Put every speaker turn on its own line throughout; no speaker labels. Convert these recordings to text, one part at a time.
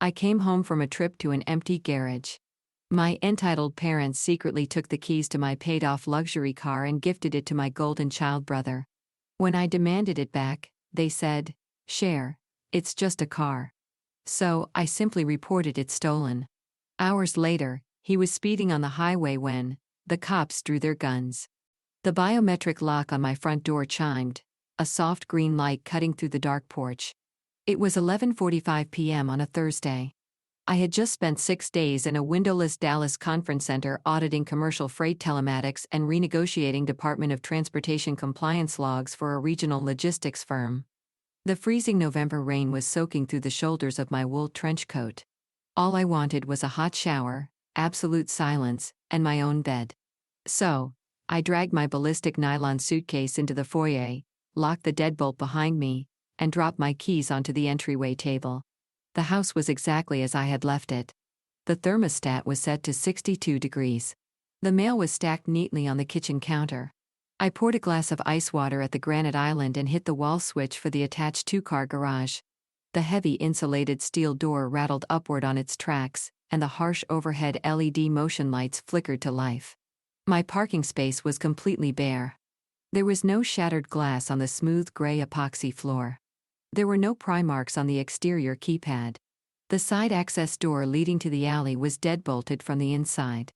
I came home from a trip to an empty garage. My entitled parents secretly took the keys to my paid-off luxury car and gifted it to my golden child brother. When I demanded it back, they said, "Share, it's just a car." So, I simply reported it stolen. Hours later, he was speeding on the highway when the cops drew their guns. The biometric lock on my front door chimed, a soft green light cutting through the dark porch. It was 11:45 p.m. on a Thursday. I had just spent 6 days in a windowless Dallas conference center auditing commercial freight telematics and renegotiating Department of Transportation compliance logs for a regional logistics firm. The freezing November rain was soaking through the shoulders of my wool trench coat. All I wanted was a hot shower, absolute silence, and my own bed. So, I dragged my ballistic nylon suitcase into the foyer, locked the deadbolt behind me, and dropped my keys onto the entryway table. The house was exactly as I had left it. The thermostat was set to 62 degrees. The mail was stacked neatly on the kitchen counter. I poured a glass of ice water at the granite island and hit the wall switch for the attached two-car garage. The heavy insulated steel door rattled upward on its tracks, and the harsh overhead LED motion lights flickered to life. My parking space was completely bare. There was no shattered glass on the smooth gray epoxy floor. There were no pry marks on the exterior keypad. The side access door leading to the alley was deadbolted from the inside.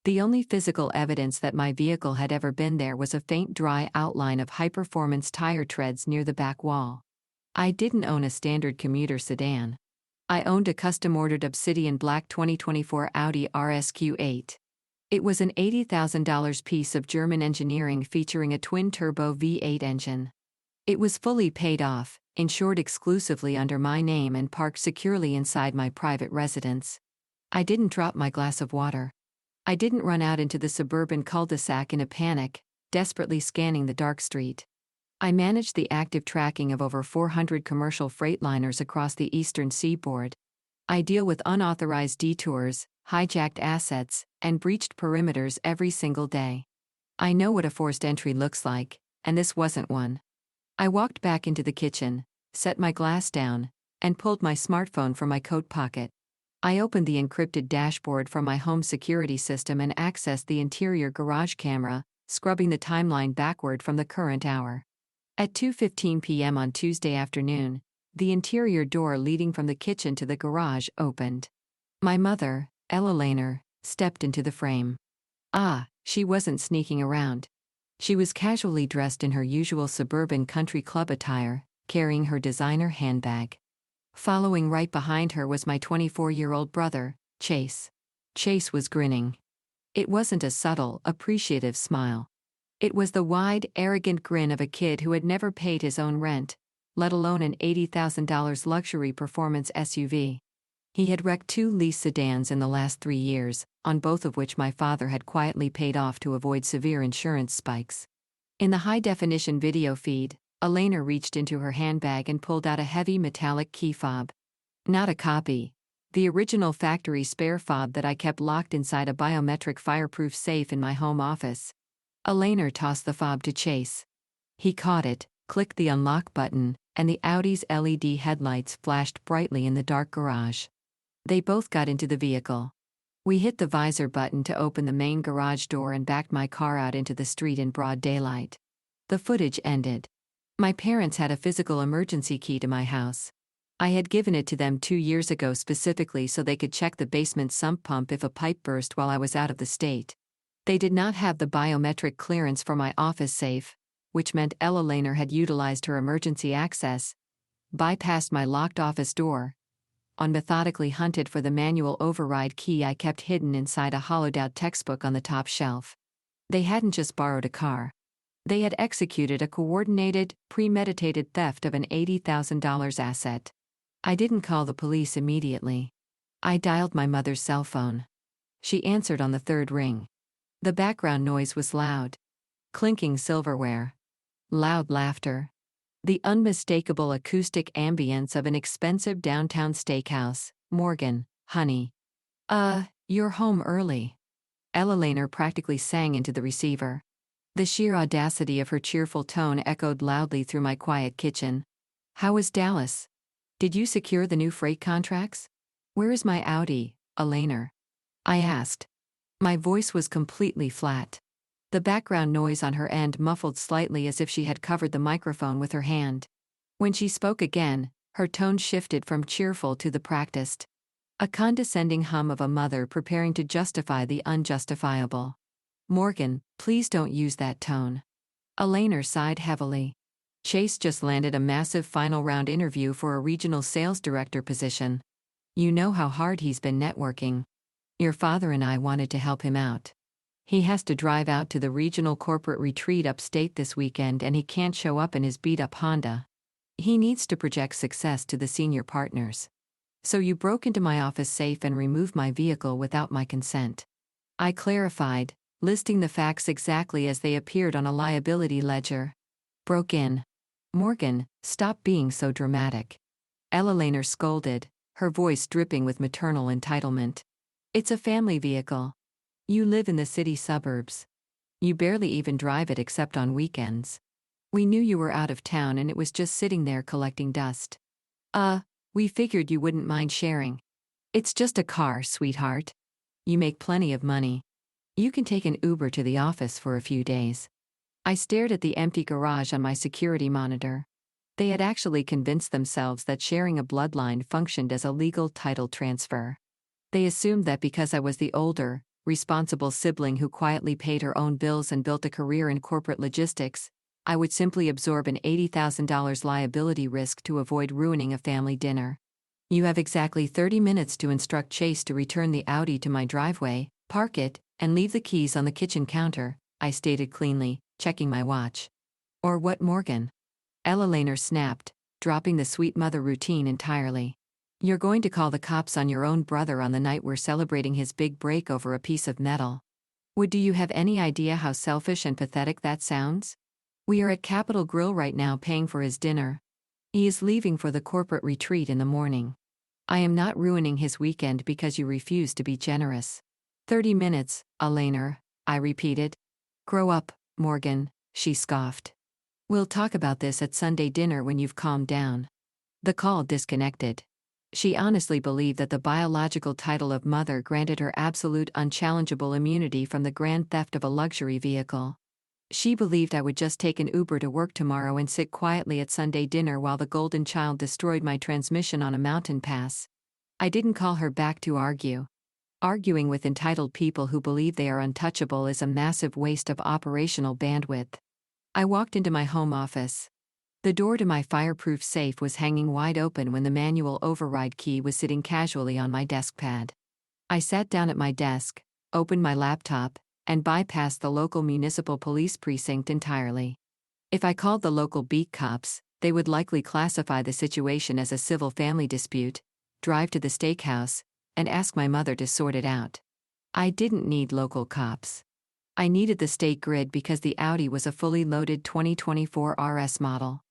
The only physical evidence that my vehicle had ever been there was a faint dry outline of high-performance tire treads near the back wall. I didn't own a standard commuter sedan. I owned a custom-ordered Obsidian Black 2024 Audi RSQ8. It was an $80,000 piece of German engineering featuring a twin-turbo V8 engine. It was fully paid off, insured exclusively under my name and parked securely inside my private residence. I didn't drop my glass of water. I didn't run out into the suburban cul-de-sac in a panic, desperately scanning the dark street. I managed the active tracking of over 400 commercial freightliners across the eastern seaboard. I deal with unauthorized detours, hijacked assets, and breached perimeters every single day. I know what a forced entry looks like, and this wasn't one. I walked back into the kitchen, set my glass down, and pulled my smartphone from my coat pocket. I opened the encrypted dashboard from my home security system and accessed the interior garage camera, scrubbing the timeline backward from the current hour. At 2:15 p.m. on Tuesday afternoon, the interior door leading from the kitchen to the garage opened. My mother, Ella Lehner, stepped into the frame. She wasn't sneaking around. She was casually dressed in her usual suburban country club attire, carrying her designer handbag. Following right behind her was my 24-year-old brother, Chase. Chase was grinning. It wasn't a subtle, appreciative smile. It was the wide, arrogant grin of a kid who had never paid his own rent, let alone an $80,000 luxury performance SUV. He had wrecked 2 leased sedans in the last 3 years, on both of which my father had quietly paid off to avoid severe insurance spikes. In the high-definition video feed, Elena reached into her handbag and pulled out a heavy metallic key fob. Not a copy. The original factory spare fob that I kept locked inside a biometric fireproof safe in my home office. Elena tossed the fob to Chase. He caught it, clicked the unlock button, and the Audi's LED headlights flashed brightly in the dark garage. They both got into the vehicle. We hit the visor button to open the main garage door and backed my car out into the street in broad daylight. The footage ended. My parents had a physical emergency key to my house. I had given it to them 2 years ago specifically so they could check the basement sump pump if a pipe burst while I was out of the state. They did not have the biometric clearance for my office safe, which meant Ella Lehner had utilized her emergency access, bypassed my locked office door, and methodically hunted for the manual override key I kept hidden inside a hollowed-out textbook on the top shelf. They hadn't just borrowed a car. They had executed a coordinated, premeditated theft of an $80,000 asset. I didn't call the police immediately. I dialed my mother's cell phone. She answered on the 3rd ring. The background noise was loud. Clinking silverware. Loud laughter. The unmistakable acoustic ambience of an expensive downtown steakhouse. "Morgan, honey. You're home early." Ella Lehner practically sang into the receiver. The sheer audacity of her cheerful tone echoed loudly through my quiet kitchen. "How is Dallas? Did you secure the new freight contracts?" Where is my Audi, Elainer? I asked. My voice was completely flat. The background noise on her end muffled slightly as if she had covered the microphone with her hand. When she spoke again, her tone shifted from cheerful to the practiced. A condescending hum of a mother preparing to justify the unjustifiable. Morgan, please don't use that tone. Elainer sighed heavily. Chase just landed a massive final round interview for a regional sales director position. You know how hard he's been networking. Your father and I wanted to help him out. He has to drive out to the regional corporate retreat upstate this weekend and he can't show up in his beat-up Honda. He needs to project success to the senior partners. So you broke into my office safe and removed my vehicle without my consent. I clarified, listing the facts exactly as they appeared on a liability ledger. Broke in. Morgan, stop being so dramatic. Elainer scolded, her voice dripping with maternal entitlement. It's a family vehicle. You live in the city suburbs. You barely even drive it except on weekends. We knew you were out of town and it was just sitting there collecting dust. We figured you wouldn't mind sharing. It's just a car, sweetheart. You make plenty of money. You can take an Uber to the office for a few days. I stared at the empty garage on my security monitor. They had actually convinced themselves that sharing a bloodline functioned as a legal title transfer. They assumed that because I was the older, responsible sibling who quietly paid her own bills and built a career in corporate logistics, I would simply absorb an $80,000 liability risk to avoid ruining a family dinner. You have exactly 30 minutes to instruct Chase to return the Audi to my driveway, park it, and leave the keys on the kitchen counter, I stated cleanly, checking my watch. Or what, Morgan? Elainer snapped, dropping the sweet mother routine entirely. You're going to call the cops on your own brother on the night we're celebrating his big break over a piece of metal. Do you have any idea how selfish and pathetic that sounds? We are at Capitol Grill right now paying for his dinner. He is leaving for the corporate retreat in the morning. I am not ruining his weekend because you refuse to be generous. 30 minutes, Elainer, I repeated. Grow up, Morgan, she scoffed. We'll talk about this at Sunday dinner when you've calmed down. The call disconnected. She honestly believed that the biological title of mother granted her absolute unchallengeable immunity from the grand theft of a luxury vehicle. She believed I would just take an Uber to work tomorrow and sit quietly at Sunday dinner while the golden child destroyed my transmission on a mountain pass. I didn't call her back to argue. Arguing with entitled people who believe they are untouchable is a massive waste of operational bandwidth. I walked into my home office. The door to my fireproof safe was hanging wide open when the manual override key was sitting casually on my desk pad. I sat down at my desk, opened my laptop, and bypassed the local municipal police precinct entirely. If I called the local beat cops, they would likely classify the situation as a civil family dispute, drive to the steakhouse, and ask my mother to sort it out. I didn't need local cops. I needed the state grid because the Audi was a fully loaded 2024 RS model.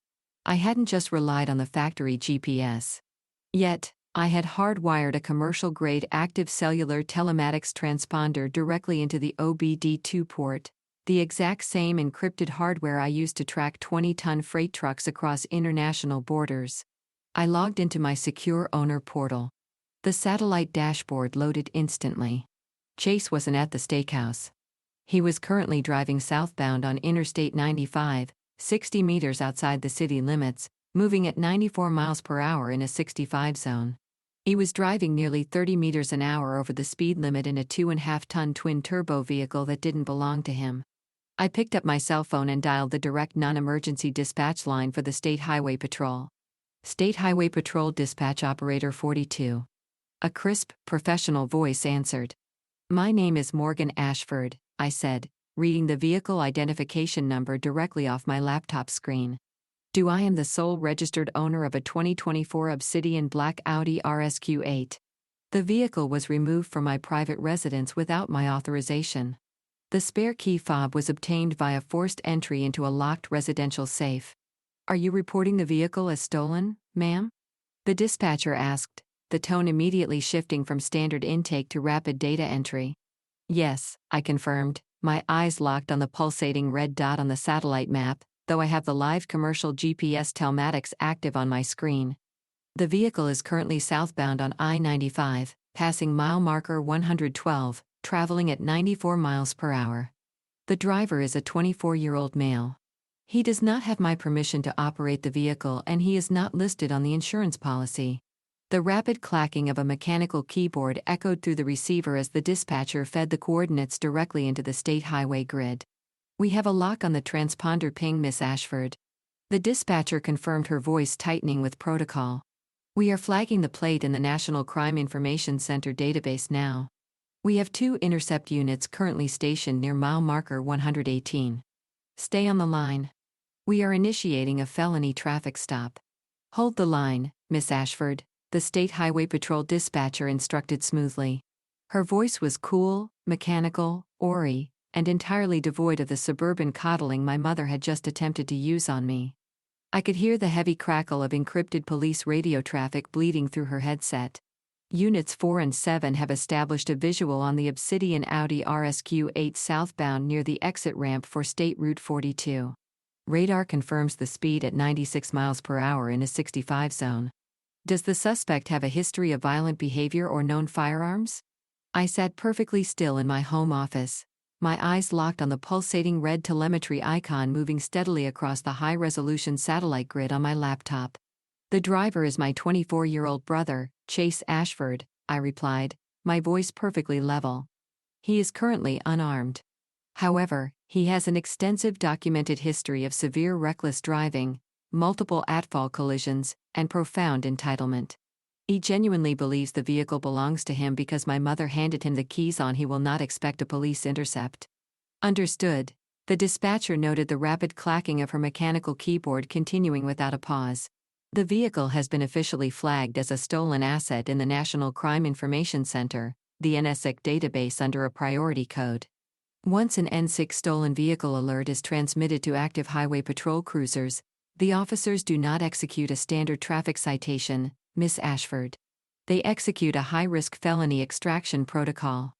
I hadn't just relied on the factory GPS. Yet, I had hardwired a commercial-grade active cellular telematics transponder directly into the OBD2 port, the exact same encrypted hardware I used to track 20-ton freight trucks across international borders. I logged into my secure owner portal. The satellite dashboard loaded instantly. Chase wasn't at the steakhouse. He was currently driving southbound on Interstate 95, 60 meters outside the city limits, moving at 94 miles per hour in a 65 zone. He was driving nearly 30 meters an hour over the speed limit in a 2.5-ton twin-turbo vehicle that didn't belong to him. I picked up my cell phone and dialed the direct non-emergency dispatch line for the State Highway Patrol. State Highway Patrol Dispatch Operator 42. A crisp, professional voice answered. My name is Morgan Ashford, I said, reading the vehicle identification number directly off my laptop screen. I am the sole registered owner of a 2024 Obsidian Black Audi RSQ8. The vehicle was removed from my private residence without my authorization. The spare key fob was obtained via forced entry into a locked residential safe. Are you reporting the vehicle as stolen, ma'am? The dispatcher asked, the tone immediately shifting from standard intake to rapid data entry. Yes, I confirmed, my eyes locked on the pulsating red dot on the satellite map, though I have the live commercial GPS telematics active on my screen. The vehicle is currently southbound on I-95, passing mile marker 112, traveling at 94 miles per hour. The driver is a 24-year-old male. He does not have my permission to operate the vehicle and he is not listed on the insurance policy. The rapid clacking of a mechanical keyboard echoed through the receiver as the dispatcher fed the coordinates directly into the state highway grid. "We have a lock on the transponder ping, Miss Ashford." The dispatcher confirmed, her voice tightening with protocol. "We are flagging the plate in the National Crime Information Center database now. We have 2 intercept units currently stationed near mile marker 118. Stay on the line. We are initiating a felony traffic stop." "Hold the line, Miss Ashford," the State Highway Patrol dispatcher instructed smoothly. Her voice was cool, mechanical, ory, and entirely devoid of the suburban coddling my mother had just attempted to use on me. I could hear the heavy crackle of encrypted police radio traffic bleeding through her headset. Units 4 and 7 have established a visual on the Obsidian Audi RSQ-8 southbound near the exit ramp for State Route 42. Radar confirms the speed at 96 miles per hour in a 65 zone. "Does the suspect have a history of violent behavior or known firearms?" I sat perfectly still in my home office, my eyes locked on the pulsating red telemetry icon moving steadily across the high-resolution satellite grid on my laptop. "The driver is my 24-year-old brother, Chase Ashford," I replied, my voice perfectly level. "He is currently unarmed. However, he has an extensive documented history of severe reckless driving, multiple at-fault collisions, and profound entitlement. He genuinely believes the vehicle belongs to him because my mother handed him the keys on. He will not expect a police intercept." "Understood." The dispatcher noted the rapid clacking of her mechanical keyboard, continuing without a pause. "The vehicle has been officially flagged as a stolen asset in the National Crime Information Center, the NSIC database, under a priority code. Once an NSIC stolen vehicle alert is transmitted to active highway patrol cruisers, the officers do not execute a standard traffic citation, Miss Ashford. They execute a high-risk felony extraction protocol.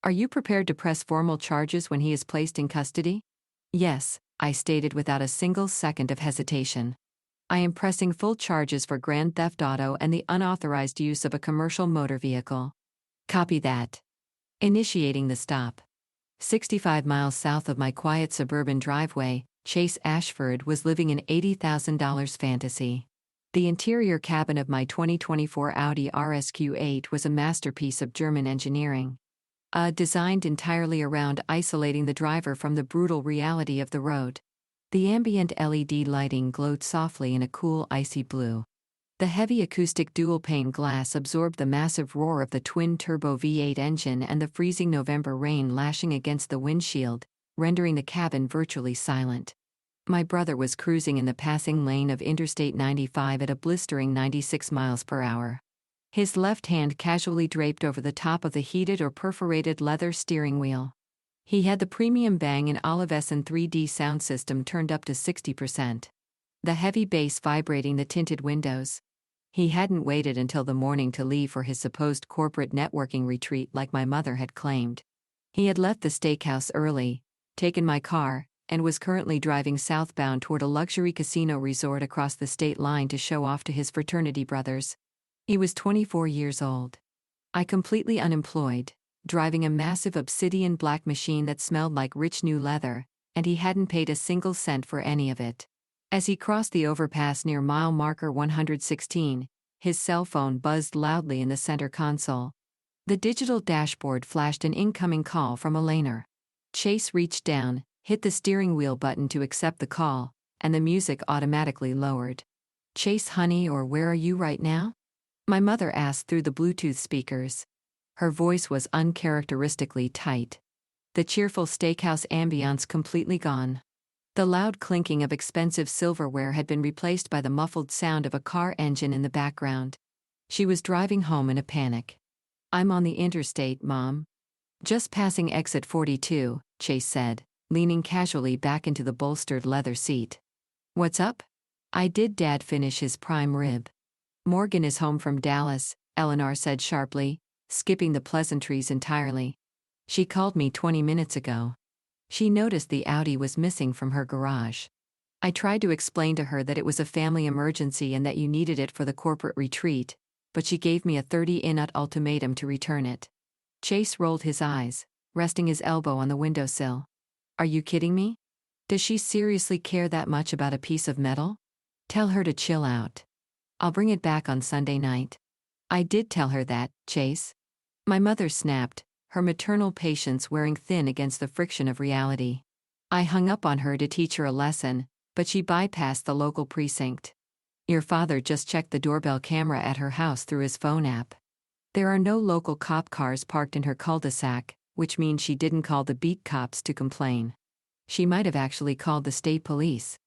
Are you prepared to press formal charges when he is placed in custody?" "Yes," I stated without a single second of hesitation. "I am pressing full charges for grand theft auto and the unauthorized use of a commercial motor vehicle." "Copy that." Initiating the stop. 65 miles south of my quiet suburban driveway, Chase Ashford was living an $80,000 fantasy. The interior cabin of my 2024 Audi RSQ-8 was a masterpiece of German engineering. Designed entirely around isolating the driver from the brutal reality of the road. The ambient LED lighting glowed softly in a cool icy blue. The heavy acoustic dual-pane glass absorbed the massive roar of the twin-turbo V8 engine and the freezing November rain lashing against the windshield, rendering the cabin virtually silent. My brother was cruising in the passing lane of Interstate 95 at a blistering 96 miles per hour. His left hand casually draped over the top of the heated or perforated leather steering wheel. He had the premium Bang & Olufsen 3D sound system turned up to 60%. The heavy bass vibrating the tinted windows. He hadn't waited until the morning to leave for his supposed corporate networking retreat like my mother had claimed. He had left the steakhouse early, taken my car, and was currently driving southbound toward a luxury casino resort across the state line to show off to his fraternity brothers. He was 24 years old. I completely unemployed, driving a massive obsidian black machine that smelled like rich new leather, and he hadn't paid a single cent for any of it. As he crossed the overpass near mile marker 116, his cell phone buzzed loudly in the center console. The digital dashboard flashed an incoming call from a laner. Chase reached down, hit the steering wheel button to accept the call, and the music automatically lowered. "Chase, honey, or where are you right now?" my mother asked through the Bluetooth speakers. Her voice was uncharacteristically tight. The cheerful steakhouse ambiance completely gone. The loud clinking of expensive silverware had been replaced by the muffled sound of a car engine in the background. She was driving home in a panic. "I'm on the interstate, Mom." "Just passing exit 42, Chase said, leaning casually back into the bolstered leather seat. "What's up?" "I did Dad finish his prime rib." "Morgan is home from Dallas," Eleanor said sharply, skipping the pleasantries entirely. "She called me 20 minutes ago. She noticed the Audi was missing from her garage." I tried to explain to her that it was a family emergency and that you needed it for the corporate retreat, but she gave me a 30-minute ultimatum to return it. Chase rolled his eyes, resting his elbow on the windowsill. Are you kidding me? Does she seriously care that much about a piece of metal? Tell her to chill out. I'll bring it back on Sunday night. I did tell her that, Chase. My mother snapped, her maternal patience wearing thin against the friction of reality. I hung up on her to teach her a lesson, but she bypassed the local precinct. Your father just checked the doorbell camera at her house through his phone app. There are no local cop cars parked in her cul-de-sac, which means she didn't call the beat cops to complain. She might have actually called the state police.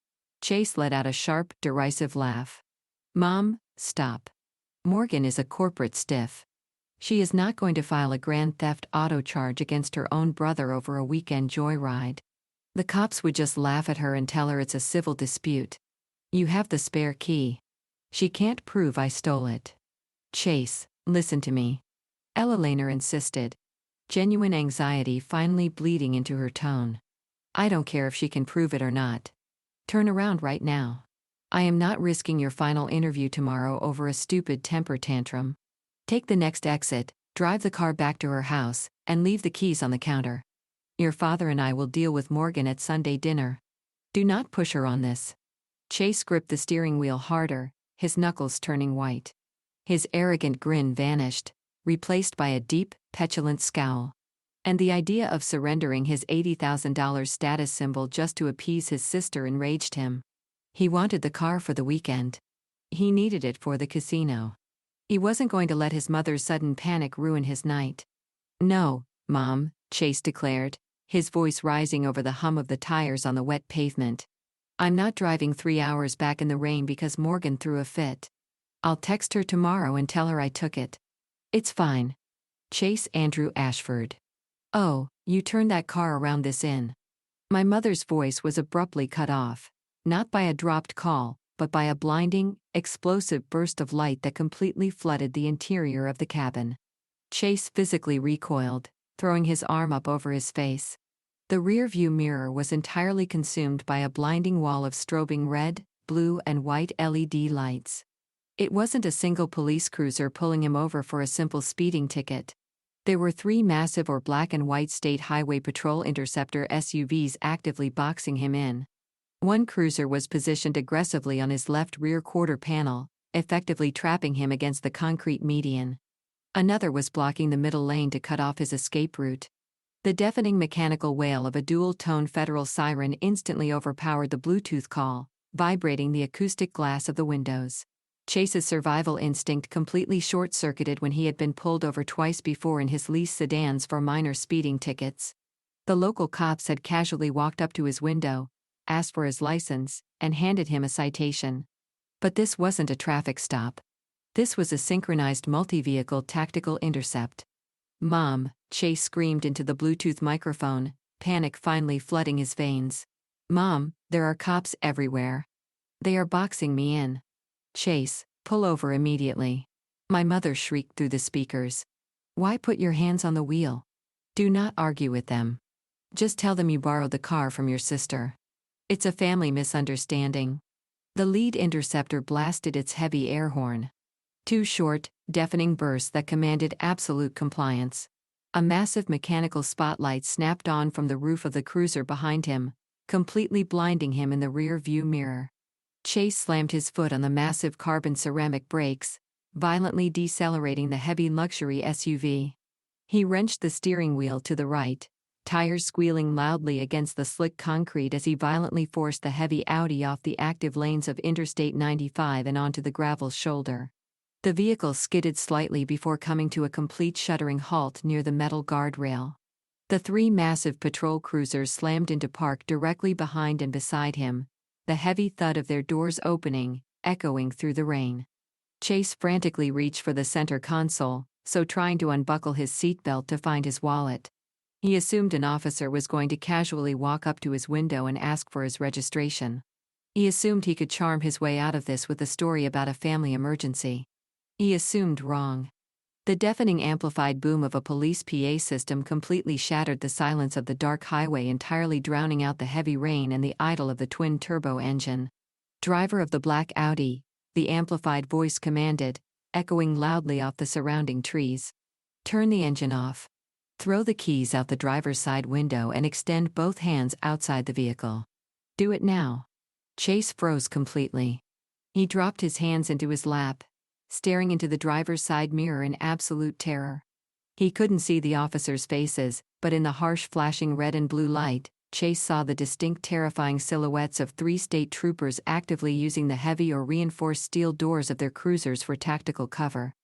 Chase let out a sharp, derisive laugh. Mom, stop. Morgan is a corporate stiff. She is not going to file a grand theft auto charge against her own brother over a weekend joyride. The cops would just laugh at her and tell her it's a civil dispute. You have the spare key. She can't prove I stole it. Chase, listen to me. Ella Laner insisted, genuine anxiety finally bleeding into her tone. I don't care if she can prove it or not. Turn around right now. I am not risking your final interview tomorrow over a stupid temper tantrum. Take the next exit, drive the car back to her house, and leave the keys on the counter. Your father and I will deal with Morgan at Sunday dinner. Do not push her on this. Chase gripped the steering wheel harder, his knuckles turning white. His arrogant grin vanished, replaced by a deep, petulant scowl. And the idea of surrendering his $80,000 status symbol just to appease his sister enraged him. He wanted the car for the weekend. He needed it for the casino. He wasn't going to let his mother's sudden panic ruin his night. No, Mom, Chase declared, his voice rising over the hum of the tires on the wet pavement. I'm not driving 3 hours back in the rain because Morgan threw a fit. I'll text her tomorrow and tell her I took it. It's fine. Chase Andrew Ashford. Oh, you turned that car around this inn. My mother's voice was abruptly cut off, not by a dropped call, but by a blinding, explosive burst of light that completely flooded the interior of the cabin. Chase physically recoiled, throwing his arm up over his face. The rear-view mirror was entirely consumed by a blinding wall of strobing red, blue, and white LED lights. It wasn't a single police cruiser pulling him over for a simple speeding ticket. There were 3 massive or black and white State Highway Patrol Interceptor SUVs actively boxing him in. One cruiser was positioned aggressively on his left rear quarter panel, effectively trapping him against the concrete median. Another was blocking the middle lane to cut off his escape route. The deafening mechanical wail of a dual-tone federal siren instantly overpowered the Bluetooth call, vibrating the acoustic glass of the windows. Chase's survival instinct completely short-circuited when he had been pulled over twice before in his leased sedans for minor speeding tickets. The local cops had casually walked up to his window, asked for his license, and handed him a citation. But this wasn't a traffic stop. This was a synchronized multi-vehicle tactical intercept. Mom, Chase screamed into the Bluetooth microphone, panic finally flooding his veins. Mom, there are cops everywhere. They are boxing me in. Chase, pull over immediately. My mother shrieked through the speakers. Why put your hands on the wheel? Do not argue with them. Just tell them you borrowed the car from your sister. It's a family misunderstanding. The lead interceptor blasted its heavy air horn. 2 short, deafening bursts that commanded absolute compliance. A massive mechanical spotlight snapped on from the roof of the cruiser behind him, completely blinding him in the rear view mirror. Chase slammed his foot on the massive carbon ceramic brakes, violently decelerating the heavy luxury SUV. He wrenched the steering wheel to the right, tires squealing loudly against the slick concrete as he violently forced the heavy Audi off the active lanes of Interstate 95 and onto the gravel shoulder. The vehicle skidded slightly before coming to a complete shuddering halt near the metal guardrail. The 3 massive patrol cruisers slammed into park directly behind and beside him, the heavy thud of their doors opening, echoing through the rain. Chase frantically reached for the center console, so trying to unbuckle his seatbelt to find his wallet. He assumed an officer was going to casually walk up to his window and ask for his registration. He assumed he could charm his way out of this with a story about a family emergency. He assumed wrong. The deafening amplified boom of a police PA system completely shattered the silence of the dark highway, entirely drowning out the heavy rain and the idle of the twin-turbo engine. "Driver of the black Audi," the amplified voice commanded, echoing loudly off the surrounding trees. "Turn the engine off. Throw the keys out the driver's side window and extend both hands outside the vehicle. Do it now." Chase froze completely. He dropped his hands into his lap, staring into the driver's side mirror in absolute terror. He couldn't see the officers' faces, but in the harsh flashing red and blue light, Chase saw the distinct terrifying silhouettes of 3 state troopers actively using the heavy or reinforced steel doors of their cruisers for tactical cover.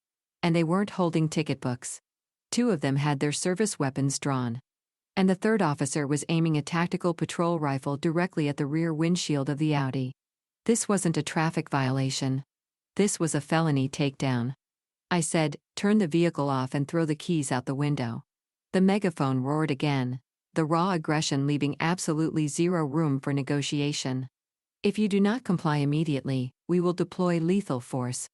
And they weren't holding ticket books. 2 of them had their service weapons drawn. And the 3rd officer was aiming a tactical patrol rifle directly at the rear windshield of the Audi. This wasn't a traffic violation. This was a felony takedown. I said, "Turn the vehicle off and throw the keys out the window." The megaphone roared again, the raw aggression leaving absolutely zero room for negotiation. "If you do not comply immediately, we will deploy lethal force."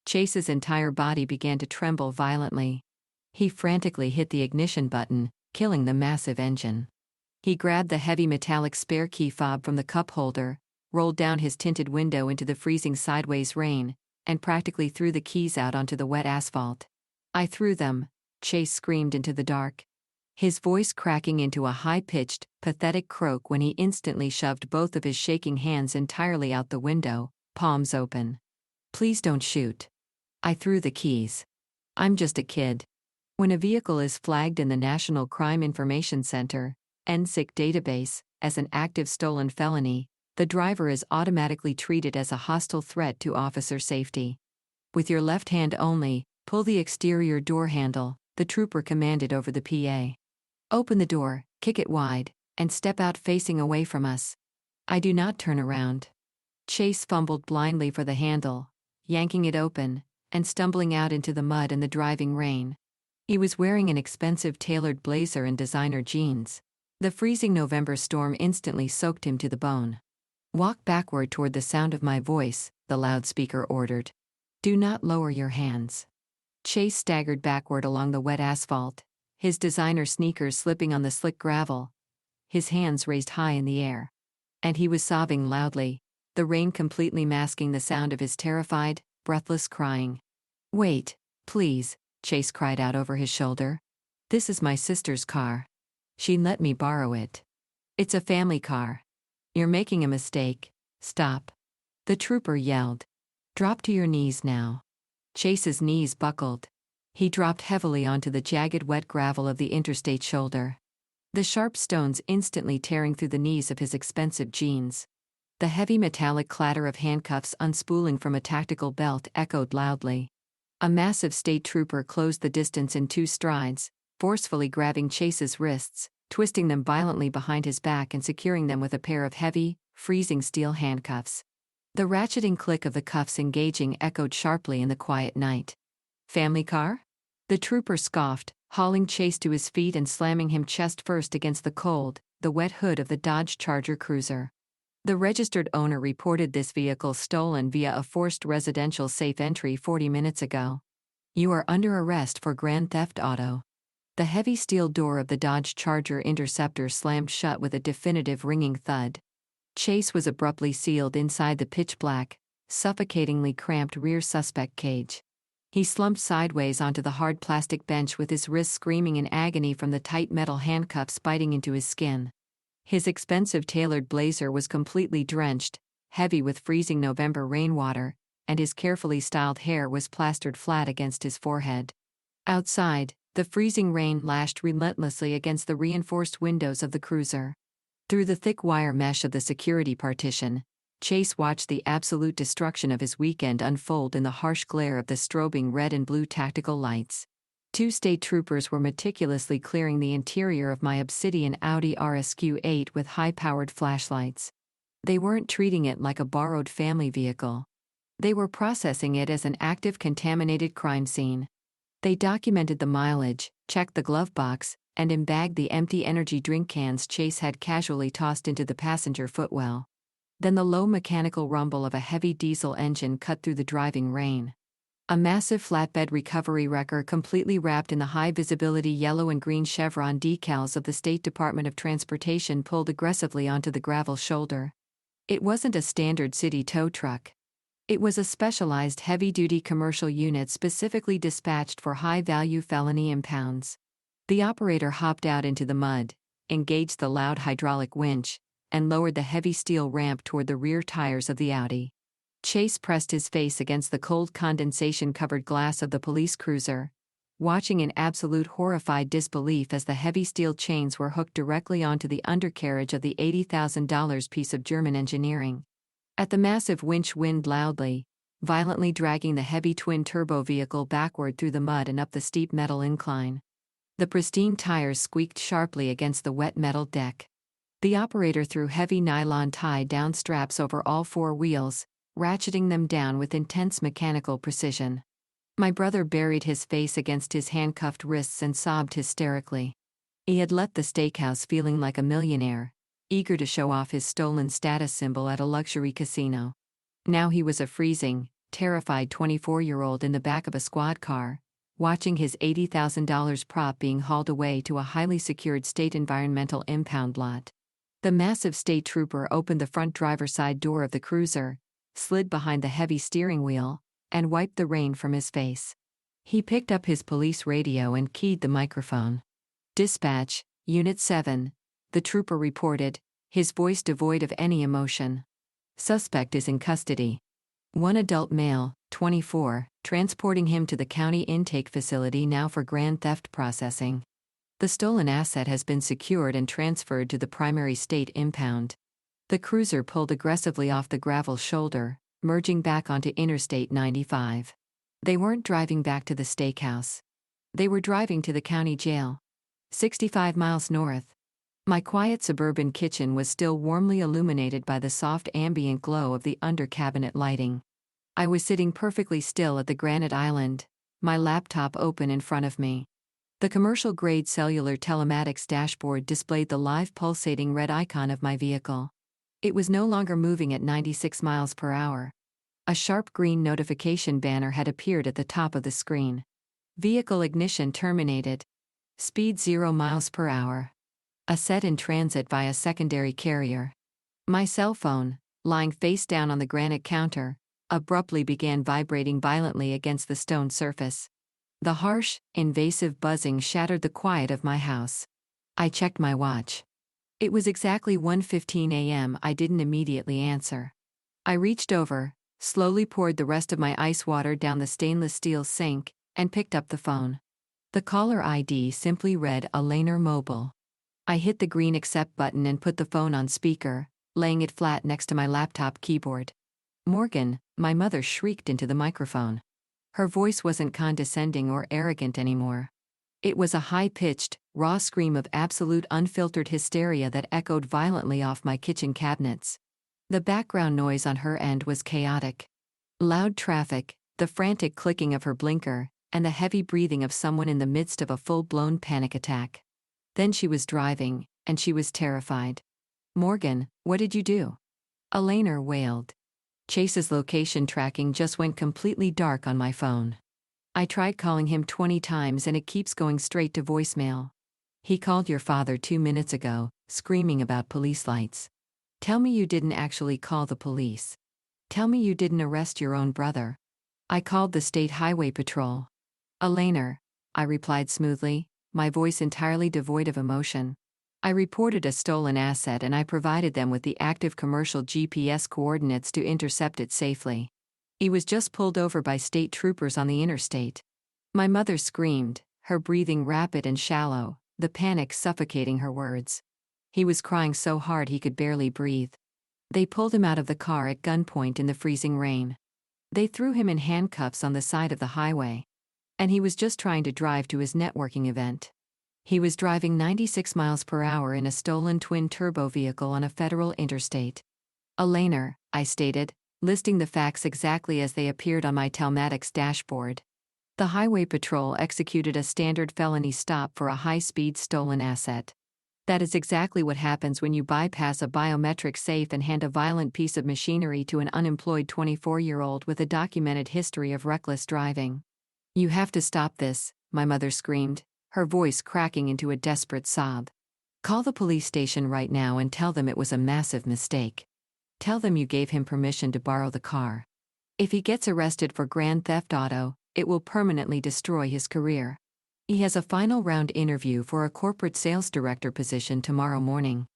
Chase's entire body began to tremble violently. He frantically hit the ignition button, killing the massive engine. He grabbed the heavy metallic spare key fob from the cup holder, rolled down his tinted window into the freezing sideways rain, and practically threw the keys out onto the wet asphalt. "I threw them," Chase screamed into the dark, his voice cracking into a high-pitched, pathetic croak when he instantly shoved both of his shaking hands entirely out the window, palms open. "Please don't shoot. I threw the keys. I'm just a kid." When a vehicle is flagged in the National Crime Information Center, NCIC database, as an active stolen felony, the driver is automatically treated as a hostile threat to officer safety. "With your left hand only, pull the exterior door handle," the trooper commanded over the PA. "Open the door, kick it wide, and step out facing away from us. I do not turn around." Chase fumbled blindly for the handle, yanking it open, and stumbling out into the mud and the driving rain. He was wearing an expensive tailored blazer and designer jeans. The freezing November storm instantly soaked him to the bone. "Walk backward toward the sound of my voice," the loudspeaker ordered. "Do not lower your hands." Chase staggered backward along the wet asphalt, his designer sneakers slipping on the slick gravel, his hands raised high in the air. And he was sobbing loudly, the rain completely masking the sound of his terrified, breathless crying. "Wait, please," Chase cried out over his shoulder. "This is my sister's car. She let me borrow it. It's a family car. You're making a mistake. Stop." The trooper yelled. "Drop to your knees now." Chase's knees buckled. He dropped heavily onto the jagged wet gravel of the interstate shoulder, the sharp stones instantly tearing through the knees of his expensive jeans. The heavy metallic clatter of handcuffs unspooling from a tactical belt echoed loudly. A massive state trooper closed the distance in 2 strides, forcefully grabbing Chase's wrists, twisting them violently behind his back and securing them with a pair of heavy, freezing steel handcuffs. The ratcheting click of the cuffs engaging echoed sharply in the quiet night. "Family car?" The trooper scoffed, hauling Chase to his feet and slamming him chest first against the cold, the wet hood of the Dodge Charger cruiser. The registered owner reported this vehicle stolen via a forced residential safe entry 40 minutes ago. "You are under arrest for grand theft auto." The heavy steel door of the Dodge Charger Interceptor slammed shut with a definitive ringing thud. Chase was abruptly sealed inside the pitch-black, suffocatingly cramped rear suspect cage. He slumped sideways onto the hard plastic bench with his wrists screaming in agony from the tight metal handcuffs biting into his skin. His expensive tailored blazer was completely drenched, heavy with freezing November rainwater, and his carefully styled hair was plastered flat against his forehead. Outside, the freezing rain lashed relentlessly against the reinforced windows of the cruiser. Through the thick wire mesh of the security partition, Chase watched the absolute destruction of his weekend unfold in the harsh glare of the strobing red and blue tactical lights. 2 state troopers were meticulously clearing the interior of my Obsidian Audi RSQ-8 with high-powered flashlights. They weren't treating it like a borrowed family vehicle. They were processing it as an active contaminated crime scene. They documented the mileage, checked the glove box, and embagged the empty energy drink cans Chase had casually tossed into the passenger footwell. Then the low mechanical rumble of a heavy diesel engine cut through the driving rain. A massive flatbed recovery wrecker completely wrapped in the high-visibility yellow and green chevron decals of the State Department of Transportation pulled aggressively onto the gravel shoulder. It wasn't a standard city tow truck. It was a specialized heavy-duty commercial unit specifically dispatched for high-value felony impounds. The operator hopped out into the mud, engaged the loud hydraulic winch, and lowered the heavy steel ramp toward the rear tires of the Audi. Chase pressed his face against the cold condensation-covered glass of the police cruiser, watching in absolute horrified disbelief as the heavy steel chains were hooked directly onto the undercarriage of the $80,000 piece of German engineering. At the massive winch whined loudly, violently dragging the heavy twin-turbo vehicle backward through the mud and up the steep metal incline. The pristine tires squeaked sharply against the wet metal deck. The operator threw heavy nylon tie-down straps over all four wheels, ratcheting them down with intense mechanical precision. My brother buried his face against his handcuffed wrists and sobbed hysterically. He had left the steakhouse feeling like a millionaire, eager to show off his stolen status symbol at a luxury casino. Now he was a freezing, terrified 24-year-old in the back of a squad car, watching his $80,000 prop being hauled away to a highly secured state environmental impound lot. The massive state trooper opened the front driver's side door of the cruiser, slid behind the heavy steering wheel, and wiped the rain from his face. He picked up his police radio and keyed the microphone. "Dispatch, Unit 7, the trooper reported, his voice devoid of any emotion. Suspect is in custody. One adult male, 24, transporting him to the county intake facility now for grand theft processing. The stolen asset has been secured and transferred to the primary state impound." The cruiser pulled aggressively off the gravel shoulder, merging back onto Interstate 95. They weren't driving back to the steakhouse. They were driving to the county jail. 65 miles north. My quiet suburban kitchen was still warmly illuminated by the soft ambient glow of the under-cabinet lighting. I was sitting perfectly still at the granite island, my laptop open in front of me. The commercial-grade cellular telematics dashboard displayed the live pulsating red icon of my vehicle. It was no longer moving at 96 miles per hour. A sharp green notification banner had appeared at the top of the screen. Vehicle ignition terminated. Speed 0 miles per hour. Asset in transit via secondary carrier. My cell phone, lying face down on the granite counter, abruptly began vibrating violently against the stone surface. The harsh, invasive buzzing shattered the quiet of my house. I checked my watch. It was exactly 1:15 a.m. I didn't immediately answer. I reached over, slowly poured the rest of my ice water down the stainless steel sink, and picked up the phone. The caller ID simply read Alainer Mobile. I hit the green accept button and put the phone on speaker, laying it flat next to my laptop keyboard. "Morgan," my mother shrieked into the microphone. Her voice wasn't condescending or arrogant anymore. It was a high-pitched, raw scream of absolute unfiltered hysteria that echoed violently off my kitchen cabinets. The background noise on her end was chaotic. Loud traffic, the frantic clicking of her blinker, and the heavy breathing of someone in the midst of a full-blown panic attack. Then she was driving, and she was terrified. "Morgan, what did you do?" Alainer wailed. Chase's location tracking just went completely dark on my phone. I tried calling him 20 times and it keeps going straight to voicemail. "He called your father 2 minutes ago, screaming about police lights. Tell me you didn't actually call the police. Tell me you didn't arrest your own brother." "I called the State Highway Patrol." "Alainer," I replied smoothly, my voice entirely devoid of emotion. "I reported a stolen asset and I provided them with the active commercial GPS coordinates to intercept it safely. He was just pulled over by state troopers on the interstate." My mother screamed, her breathing rapid and shallow, the panic suffocating her words. He was crying so hard he could barely breathe. They pulled him out of the car at gunpoint in the freezing rain. They threw him in handcuffs on the side of the highway. And he was just trying to drive to his networking event. He was driving 96 miles per hour in a stolen twin-turbo vehicle on a federal interstate. "Alainer," I stated, listing the facts exactly as they appeared on my telematics dashboard. "The Highway Patrol executed a standard felony stop for a high-speed stolen asset. That is exactly what happens when you bypass a biometric safe and hand a violent piece of machinery to an unemployed 24-year-old with a documented history of reckless driving. You have to stop this, my mother screamed, her voice cracking into a desperate sob. Call the police station right now and tell them it was a massive mistake. Tell them you gave him permission to borrow the car. If he gets arrested for grand theft auto, it will permanently destroy his career. He has a final round interview for a corporate sales director position tomorrow morning.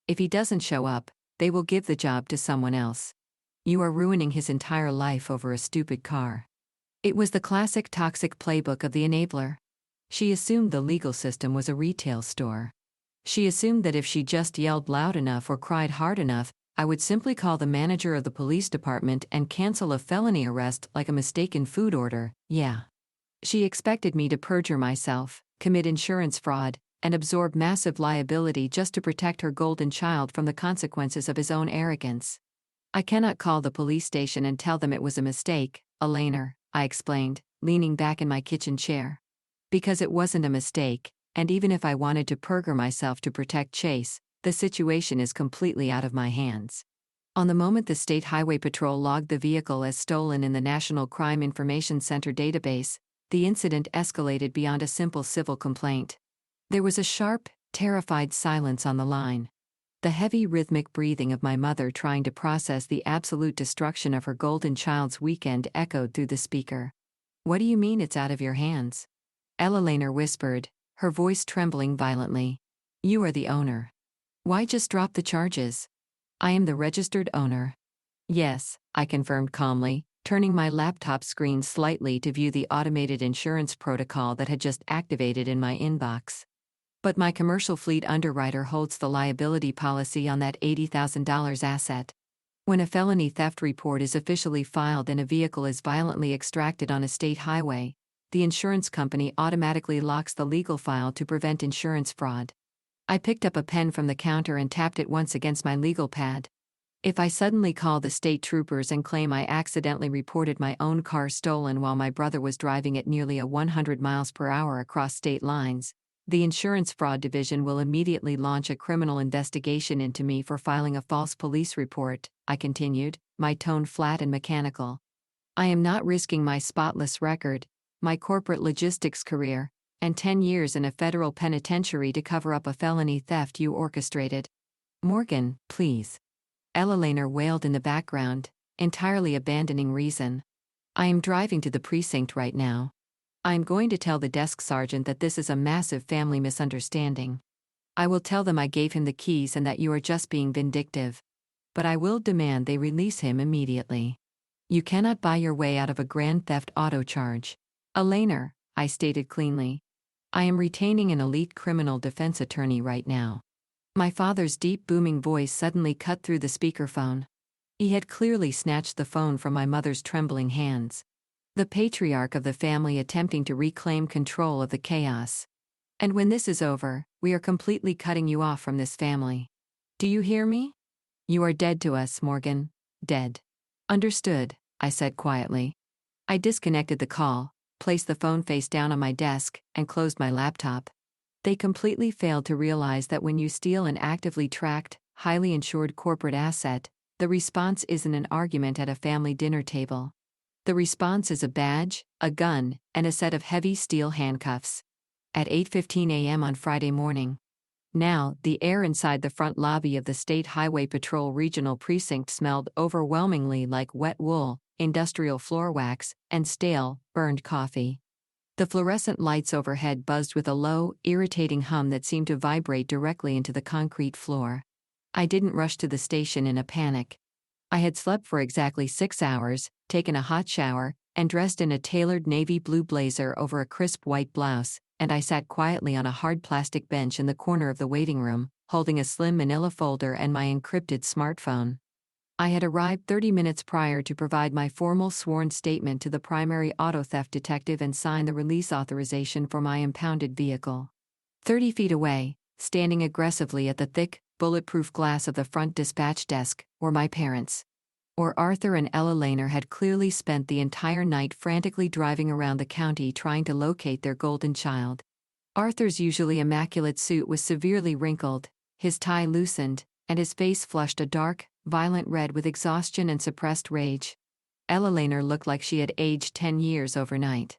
If he doesn't show up, they will give the job to someone else. You are ruining his entire life over a stupid car. It was the classic toxic playbook of the enabler. She assumed the legal system was a retail store. She assumed that if she just yelled loud enough or cried hard enough, I would simply call the manager of the police department and cancel a felony arrest like a mistaken food order. Yeah. She expected me to perjure myself, commit insurance fraud, and absorb massive liability just to protect her golden child from the consequences of his own arrogance. I cannot call the police station and tell them it was a mistake, Elainer, I explained, leaning back in my kitchen chair. Because it wasn't a mistake, and even if I wanted to perjure myself to protect Chase, the situation is completely out of my hands. On the moment the State Highway Patrol logged the vehicle as stolen in the National Crime Information Center database, the incident escalated beyond a simple civil complaint. There was a sharp, terrified silence on the line. The heavy rhythmic breathing of my mother trying to process the absolute destruction of her golden child's weekend echoed through the speaker. What do you mean it's out of your hands? Elainer whispered, her voice trembling violently. You are the owner. Why just drop the charges? I am the registered owner. Yes, I confirmed calmly, turning my laptop screen slightly to view the automated insurance protocol that had just activated in my inbox. But my commercial fleet underwriter holds the liability policy on that $80,000 asset. When a felony theft report is officially filed and a vehicle is violently extracted on a state highway, the insurance company automatically locks the legal file to prevent insurance fraud. I picked up a pen from the counter and tapped it once against my legal pad. If I suddenly call the state troopers and claim I accidentally reported my own car stolen while my brother was driving at nearly 100 miles per hour across state lines, the Insurance Fraud Division will immediately launch a criminal investigation into me for filing a false police report, I continued, my tone flat and mechanical. I am not risking my spotless record, my corporate logistics career, and 10 years in a federal penitentiary to cover up a felony theft you orchestrated. Morgan, please. Elainer wailed in the background, entirely abandoning reason. I am driving to the precinct right now. I am going to tell the desk sergeant that this is a massive family misunderstanding. I will tell them I gave him the keys and that you are just being vindictive. But I will demand they release him immediately. You cannot buy your way out of a grand theft auto charge. Elainer, I stated cleanly. I am retaining an elite criminal defense attorney right now. My father's deep booming voice suddenly cut through the speakerphone. He had clearly snatched the phone from my mother's trembling hands. The patriarch of the family attempting to reclaim control of the chaos. And when this is over, we are completely cutting you off from this family. Do you hear me? You are dead to us, Morgan. Dead. Understood, I said quietly. I disconnected the call, placed the phone face down on my desk, and closed my laptop. They completely failed to realize that when you steal an actively tracked, highly insured corporate asset, the response isn't an argument at a family dinner table. The response is a badge, a gun, and a set of heavy steel handcuffs. At 8:15 a.m. on Friday morning. Now, the air inside the front lobby of the State Highway Patrol Regional Precinct smelled overwhelmingly like wet wool, industrial floor wax, and stale, burned coffee. The fluorescent lights overhead buzzed with a low, irritating hum that seemed to vibrate directly into the concrete floor. I didn't rush to the station in a panic. I had slept for exactly 6 hours, taken a hot shower, and dressed in a tailored navy blue blazer over a crisp white blouse, and I sat quietly on a hard plastic bench in the corner of the waiting room, holding a slim manila folder and my encrypted smartphone. I had arrived 30 minutes prior to provide my formal sworn statement to the primary auto theft detective and sign the release authorization for my impounded vehicle. 30 feet away, standing aggressively at the thick, bulletproof glass of the front dispatch desk, were my parents. Or Arthur and Ella Elainer had clearly spent the entire night frantically driving around the county trying to locate their golden child. Arthur's usually immaculate suit was severely wrinkled, his tie loosened, and his face flushed a dark, violent red with exhaustion and suppressed rage. Ella Laner looked like she had aged 10 years overnight.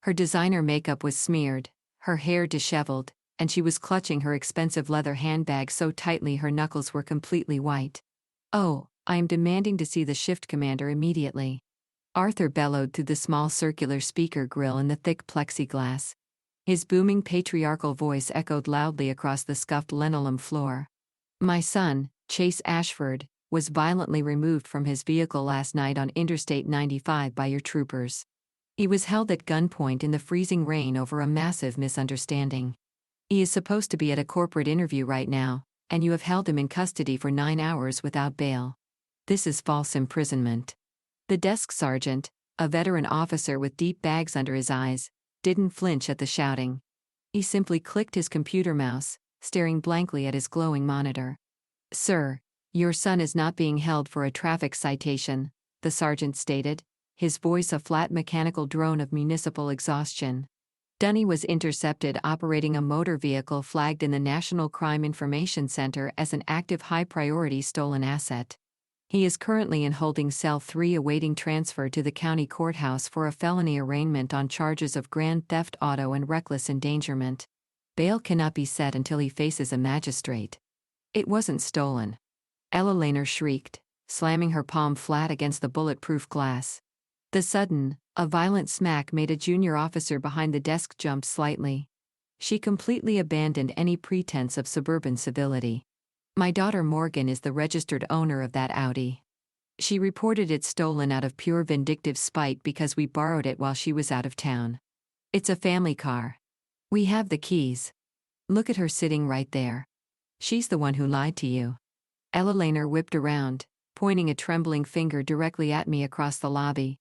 Her designer makeup was smeared, her hair disheveled, and she was clutching her expensive leather handbag so tightly her knuckles were completely white. "Oh, I am demanding to see the shift commander immediately," Arthur bellowed through the small circular speaker grill in the thick plexiglass. His booming patriarchal voice echoed loudly across the scuffed linoleum floor. "My son, Chase Ashford, was violently removed from his vehicle last night on Interstate 95 by your troopers. He was held at gunpoint in the freezing rain over a massive misunderstanding. He is supposed to be at a corporate interview right now, and you have held him in custody for 9 hours without bail. This is false imprisonment." The desk sergeant, a veteran officer with deep bags under his eyes, didn't flinch at the shouting. He simply clicked his computer mouse, staring blankly at his glowing monitor. "Sir, your son is not being held for a traffic citation," the sergeant stated, his voice a flat mechanical drone of municipal exhaustion. "Dunny was intercepted operating a motor vehicle flagged in the National Crime Information Center as an active high-priority stolen asset. He is currently in holding cell 3 awaiting transfer to the county courthouse for a felony arraignment on charges of grand theft auto and reckless endangerment. Bail cannot be set until he faces a magistrate." "It wasn't stolen," Ella Laner shrieked, slamming her palm flat against the bulletproof glass. The sudden, a violent smack made a junior officer behind the desk jump slightly. She completely abandoned any pretense of suburban civility. "My daughter Morgan is the registered owner of that Audi. She reported it stolen out of pure vindictive spite because we borrowed it while she was out of town. It's a family car. We have the keys. Look at her sitting right there. She's the one who lied to you." Ella Laner whipped around, pointing a trembling finger directly at me across the lobby.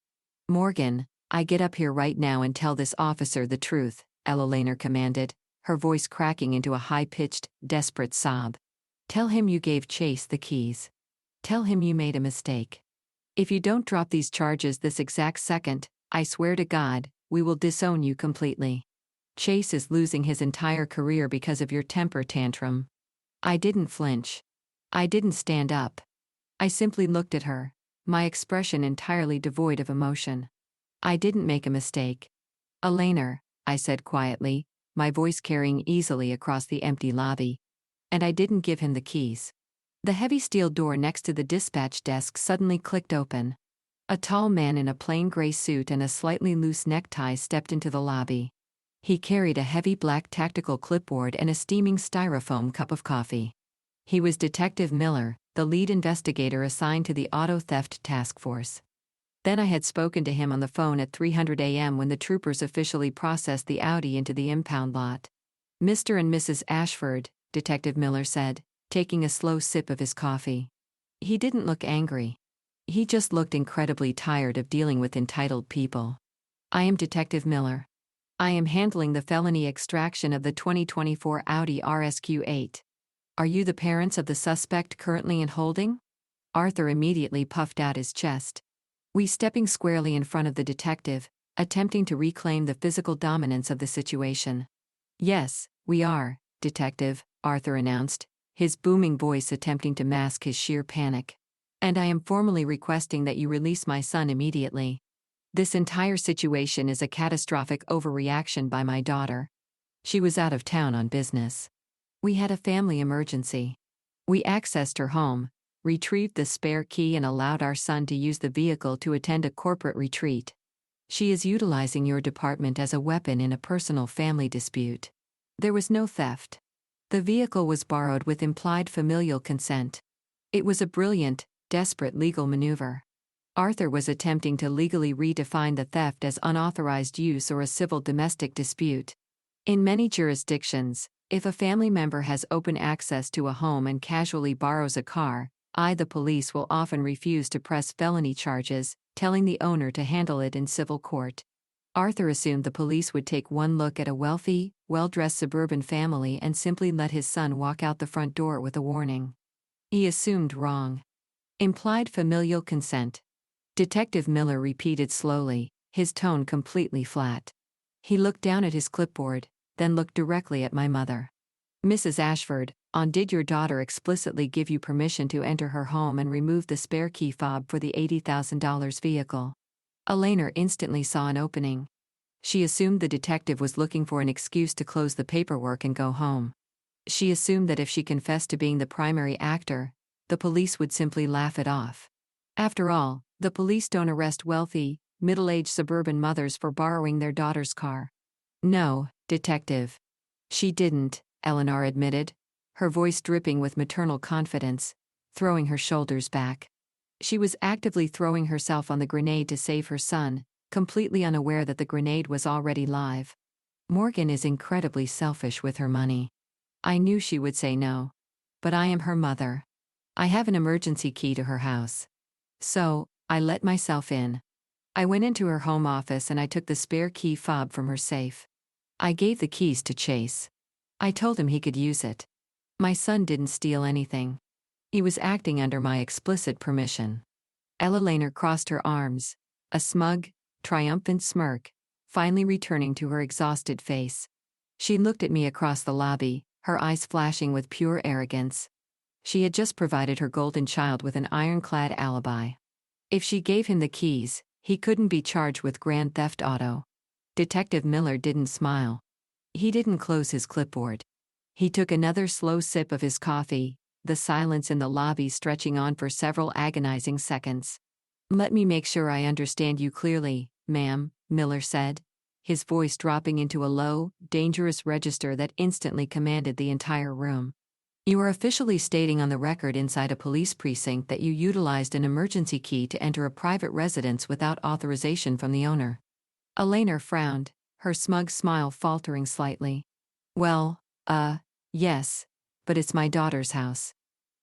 "Morgan, I get up here right now and tell this officer the truth," Ella Laner commanded, her voice cracking into a high-pitched, desperate sob. "Tell him you gave Chase the keys. Tell him you made a mistake. If you don't drop these charges this exact second, I swear to God, we will disown you completely. Chase is losing his entire career because of your temper tantrum." I didn't flinch. I didn't stand up. I simply looked at her, my expression entirely devoid of emotion. "I didn't make a mistake. Elainer," I said quietly, my voice carrying easily across the empty lobby. "And I didn't give him the keys." The heavy steel door next to the dispatch desk suddenly clicked open. A tall man in a plain gray suit and a slightly loose necktie stepped into the lobby. He carried a heavy black tactical clipboard and a steaming styrofoam cup of coffee. He was Detective Miller, the lead investigator assigned to the Auto Theft Task Force. Then I had spoken to him on the phone at 3:00 a.m. when the troopers officially processed the Audi into the impound lot. "Mr. and Mrs. Ashford," Detective Miller said, taking a slow sip of his coffee. He didn't look angry. He just looked incredibly tired of dealing with entitled people. "I am Detective Miller. I am handling the felony extraction of the 2024 Audi RSQ8. Are you the parents of the suspect currently in holding?" Arthur immediately puffed out his chest. We stepping squarely in front of the detective, attempting to reclaim the physical dominance of the situation. "Yes, we are, Detective," Arthur announced, his booming voice attempting to mask his sheer panic. "And I am formally requesting that you release my son immediately. This entire situation is a catastrophic overreaction by my daughter. She was out of town on business. We had a family emergency. We accessed her home, retrieved the spare key and allowed our son to use the vehicle to attend a corporate retreat. She is utilizing your department as a weapon in a personal family dispute. There was no theft. The vehicle was borrowed with implied familial consent. It was a brilliant, desperate legal maneuver. Arthur was attempting to legally redefine the theft as unauthorized use or a civil domestic dispute. In many jurisdictions, if a family member has open access to a home and casually borrows a car, the police will often refuse to press felony charges, telling the owner to handle it in civil court. Arthur assumed the police would take one look at a wealthy, well-dressed suburban family and simply let his son walk out the front door with a warning. He assumed wrong. Implied familial consent. Detective Miller repeated slowly, his tone completely flat. He looked down at his clipboard, then looked directly at my mother. Mrs. Ashford, did your daughter explicitly give you permission to enter her home and remove the spare key fob for the $80,000 vehicle? Elena instantly saw an opening. She assumed the detective was looking for an excuse to close the paperwork and go home. She assumed that if she confessed to being the primary actor, the police would simply laugh it off. After all, the police don't arrest wealthy, middle-aged suburban mothers for borrowing their daughter's car. No, detective. She didn't, Eleanor admitted, her voice dripping with maternal confidence, throwing her shoulders back. She was actively throwing herself on the grenade to save her son, completely unaware that the grenade was already live. Morgan is incredibly selfish with her money. I knew she would say no. But I am her mother. I have an emergency key to her house. So, I let myself in. I went into her home office and I took the spare key fob from her safe. I gave the keys to Chase. I told him he could use it. My son didn't steal anything. He was acting under my explicit permission. Ella Lehner crossed her arms, a smug, triumphant smirk, finally returning to her exhausted face. She looked at me across the lobby, her eyes flashing with pure arrogance. She had just provided her golden child with an ironclad alibi. If she gave him the keys, he couldn't be charged with grand theft auto. Detective Miller didn't smile. He didn't close his clipboard. He took another slow sip of his coffee, the silence in the lobby stretching on for several agonizing seconds. Let me make sure I understand you clearly, ma'am, Miller said, his voice dropping into a low, dangerous register that instantly commanded the entire room. You are officially stating on the record inside a police precinct that you utilized an emergency key to enter a private residence without authorization from the owner. Elena frowned, her smug smile faltering slightly. Well, yes, but it's my daughter's house.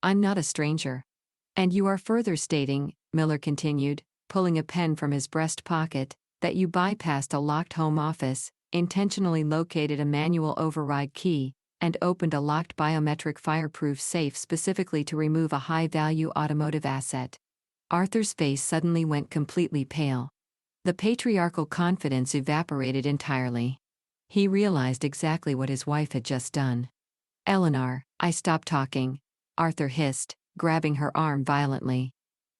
I'm not a stranger. And you are further stating, Miller continued, pulling a pen from his breast pocket, that you bypassed a locked home office, intentionally located a manual override key, and opened a locked biometric fireproof safe specifically to remove a high-value automotive asset. Arthur's face suddenly went completely pale. The patriarchal confidence evaporated entirely. He realized exactly what his wife had just done. Eleanor, I stopped talking, Arthur hissed, grabbing her arm violently.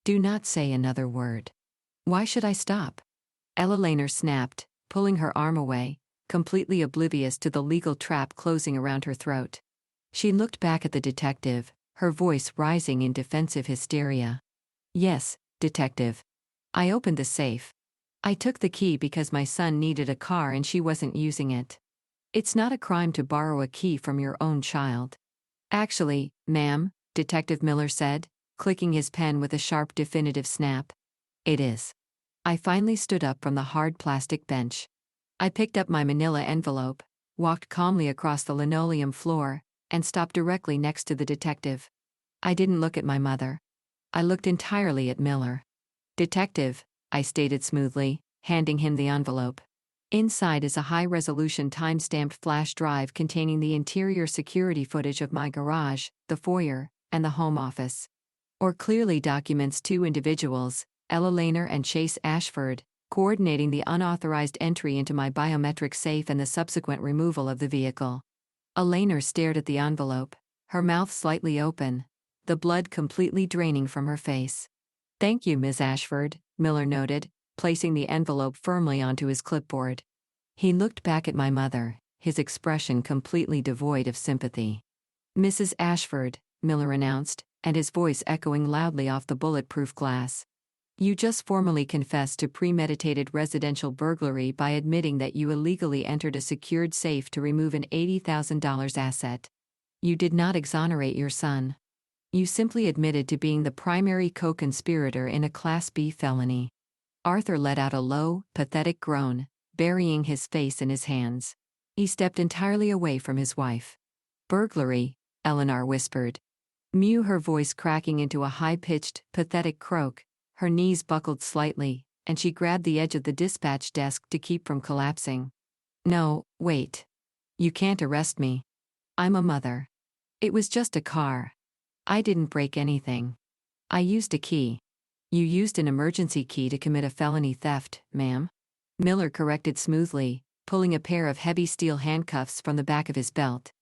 Do not say another word. Why should I stop? Ella Lehner snapped, pulling her arm away, completely oblivious to the legal trap closing around her throat. She looked back at the detective, her voice rising in defensive hysteria. Yes, detective. I opened the safe. I took the key because my son needed a car and she wasn't using it. It's not a crime to borrow a key from your own child. Actually, ma'am, Detective Miller said, clicking his pen with a sharp definitive snap. It is. I finally stood up from the hard plastic bench. I picked up my manila envelope, walked calmly across the linoleum floor, and stopped directly next to the detective. I didn't look at my mother. I looked entirely at Miller. Detective, I stated smoothly, handing him the envelope. Inside is a high-resolution time-stamped flash drive containing the interior security footage of my garage, the foyer, and the home office. Or clearly documents two individuals, Ella Lehner and Chase Ashford, coordinating the unauthorized entry into my biometric safe and the subsequent removal of the vehicle. Lehner stared at the envelope, her mouth slightly open, the blood completely draining from her face. Thank you, Ms. Ashford, Miller noted, placing the envelope firmly onto his clipboard. He looked back at my mother, his expression completely devoid of sympathy. Mrs. Ashford, Miller announced, and his voice echoing loudly off the bulletproof glass. You just formally confessed to premeditated residential burglary by admitting that you illegally entered a secured safe to remove an $80,000 asset. You did not exonerate your son. You simply admitted to being the primary co-conspirator in a Class B felony. Arthur let out a low, pathetic groan, burying his face in his hands. He stepped entirely away from his wife. Burglary, Eleanor whispered. Mew, her voice cracking into a high-pitched, pathetic croak, her knees buckled slightly, and she grabbed the edge of the dispatch desk to keep from collapsing. No, wait. You can't arrest me. I'm a mother. It was just a car. I didn't break anything. I used a key. You used an emergency key to commit a felony theft, ma'am. Miller corrected smoothly, pulling a pair of heavy steel handcuffs from the back of his belt.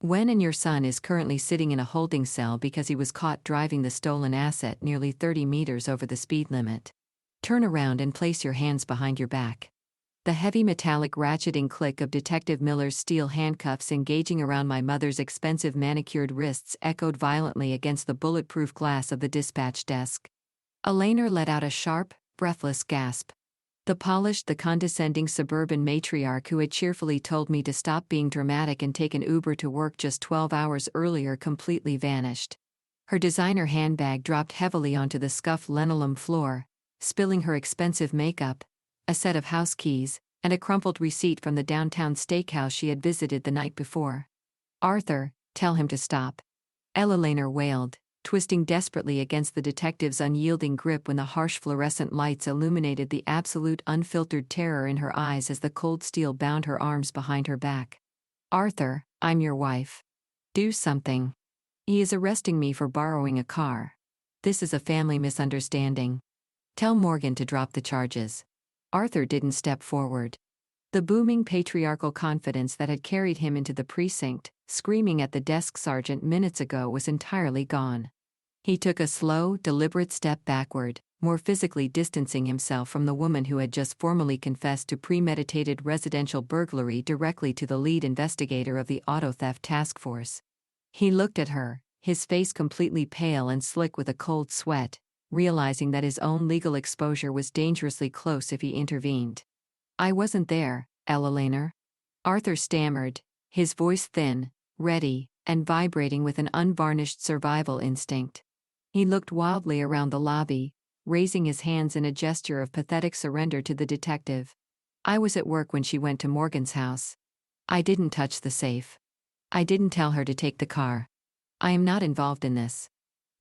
Wen and your son is currently sitting in a holding cell because he was caught driving the stolen asset nearly 30 meters over the speed limit. Turn around and place your hands behind your back. The heavy metallic ratcheting click of Detective Miller's steel handcuffs engaging around my mother's expensive manicured wrists echoed violently against the bulletproof glass of the dispatch desk. Elainer let out a sharp, breathless gasp. The condescending suburban matriarch who had cheerfully told me to stop being dramatic and take an Uber to work just 12 hours earlier completely vanished. Her designer handbag dropped heavily onto the scuffed linoleum floor, spilling her expensive makeup, a set of house keys, and a crumpled receipt from the downtown steakhouse she had visited the night before. "Arthur, tell him to stop," Elainer wailed, twisting desperately against the detective's unyielding grip when the harsh fluorescent lights illuminated the absolute unfiltered terror in her eyes as the cold steel bound her arms behind her back. "Arthur, I'm your wife. Do something. He is arresting me for borrowing a car. This is a family misunderstanding. Tell Morgan to drop the charges." Arthur didn't step forward. The booming patriarchal confidence that had carried him into the precinct, screaming at the desk sergeant minutes ago, was entirely gone. He took a slow, deliberate step backward, more physically distancing himself from the woman who had just formally confessed to premeditated residential burglary directly to the lead investigator of the auto theft task force. He looked at her, his face completely pale and slick with a cold sweat, realizing that his own legal exposure was dangerously close if he intervened. "I wasn't there, Elainer," Arthur stammered, his voice thin, ready, and vibrating with an unvarnished survival instinct. He looked wildly around the lobby, raising his hands in a gesture of pathetic surrender to the detective. "I was at work when she went to Morgan's house. I didn't touch the safe. I didn't tell her to take the car. I am not involved in this."